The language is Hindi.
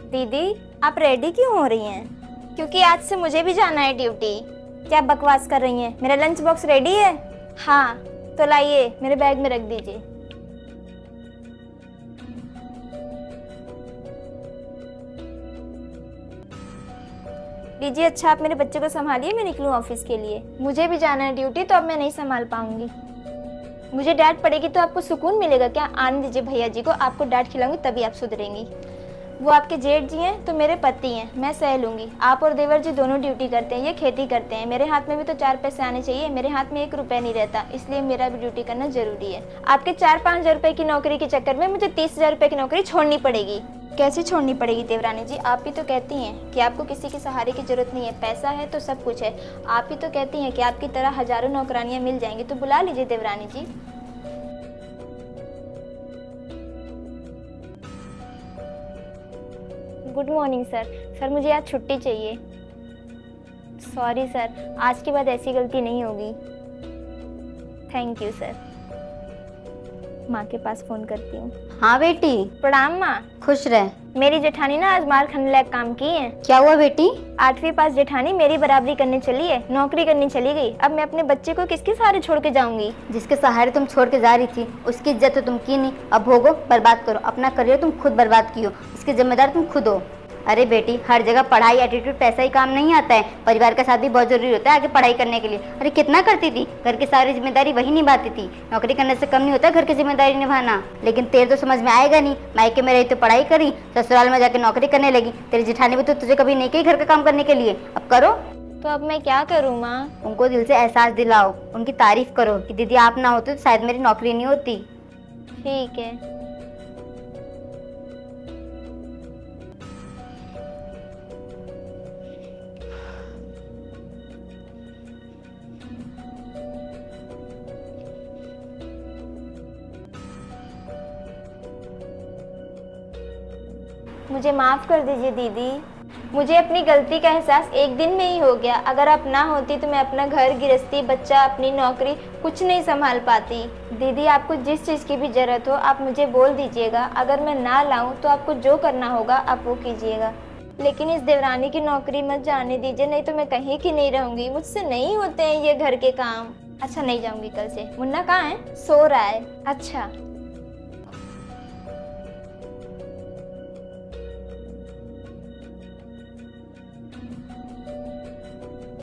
दीदी आप रेडी क्यों हो रही हैं? क्योंकि आज से मुझे भी जाना है ड्यूटी। क्या बकवास कर रही हैं? मेरा लंच बॉक्स रेडी है। हाँ तो लाइए, मेरे बैग में रख दीजिए। लीजिए। अच्छा आप मेरे बच्चे को संभालिए, मैं निकलूँ ऑफिस के लिए। मुझे भी जाना है ड्यूटी, तो अब मैं नहीं संभाल पाऊंगी। मुझे डांट पड़ेगी तो आपको सुकून मिलेगा क्या? आने दीजिए भैया जी को, आपको डांट खिलाऊंगी तभी आप सुधरेंगी। वो आपके जेठ जी हैं तो मेरे पति हैं, मैं सह लूंगी। आप और देवर जी दोनों ड्यूटी करते हैं, ये खेती करते हैं। मेरे हाथ में भी तो 4 पैसे आने चाहिए। मेरे हाथ में 1 रुपया नहीं रहता, इसलिए मेरा भी ड्यूटी करना जरूरी है। आपके 4-5 हज़ार रुपये की नौकरी के चक्कर में मुझे 30,000 रुपये की नौकरी छोड़नी पड़ेगी। कैसे छोड़नी पड़ेगी देवरानी जी? आप ही तो कहती हैं कि आपको किसी के सहारे की जरूरत नहीं है, पैसा है तो सब कुछ है। आप ही तो कहती हैं कि आपकी तरह हजारों नौकरानियां मिल जाएंगी, तो बुला लीजिए देवरानी जी। Good morning sir. सर मुझे आज छुट्टी चाहिए। सॉरी सर, आज के बाद ऐसी गलती नहीं होगी। Thank you sir. माँ के पास फोन करती हूँ। हाँ बेटी। प्रणाम माँ। खुश रह। मेरी जेठानी ना आज मार खाने लायक काम की है। क्या हुआ बेटी? 8वीं पास जेठानी मेरी बराबरी करने चली है, नौकरी करने चली गई। अब मैं अपने बच्चे को किसके सहारे छोड़ के जाऊंगी? जिसके सहारे तुम छोड़ के जा रही थी उसकी इज्जत तो तुम की नहीं, अब भोगो, बर्बाद करो। अपना करियर तुम खुद बर्बाद की हो, इसके जिम्मेदार तुम खुद हो। अरे बेटी, हर जगह पढ़ाई एटीट्यूड पैसा ही काम नहीं आता है, परिवार का साथ भी बहुत जरूरी होता है आगे पढ़ाई करने के लिए। अरे कितना करती थी, घर की सारी जिम्मेदारी वही निभाती थी। नौकरी करने से कम नहीं होता घर की जिम्मेदारी निभाना। लेकिन तेरे तो समझ में आएगा नहीं, मायके में रही तो पढ़ाई करी, ससुराल में जाकर नौकरी करने लगी। तेरी जेठानी भी तो तुझे कभी नहीं कही घर का काम करने के लिए, अब करो। तो अब मैं क्या करूँ माँ? उनको दिल से एहसास दिलाओ, उनकी तारीफ करो कि दीदी आप ना होते तो शायद मेरी नौकरी नहीं होती। ठीक है। मुझे माफ़ कर दीजिए दीदी, मुझे अपनी गलती का एहसास एक दिन में ही हो गया। अगर आप ना होती तो मैं अपना घर गृहस्थी, बच्चा, अपनी नौकरी कुछ नहीं संभाल पाती। दीदी आपको जिस चीज़ की भी ज़रूरत हो आप मुझे बोल दीजिएगा। अगर मैं ना लाऊं तो आपको जो करना होगा आप वो कीजिएगा। लेकिन इस देवरानी की नौकरी मत जाने दीजिए, नहीं तो मैं कहीं की नहीं रहूँगी। मुझसे नहीं होते हैं ये घर के काम। अच्छा नहीं जाऊँगी कल से। मुन्ना कहाँ है? सो रहा है। अच्छा।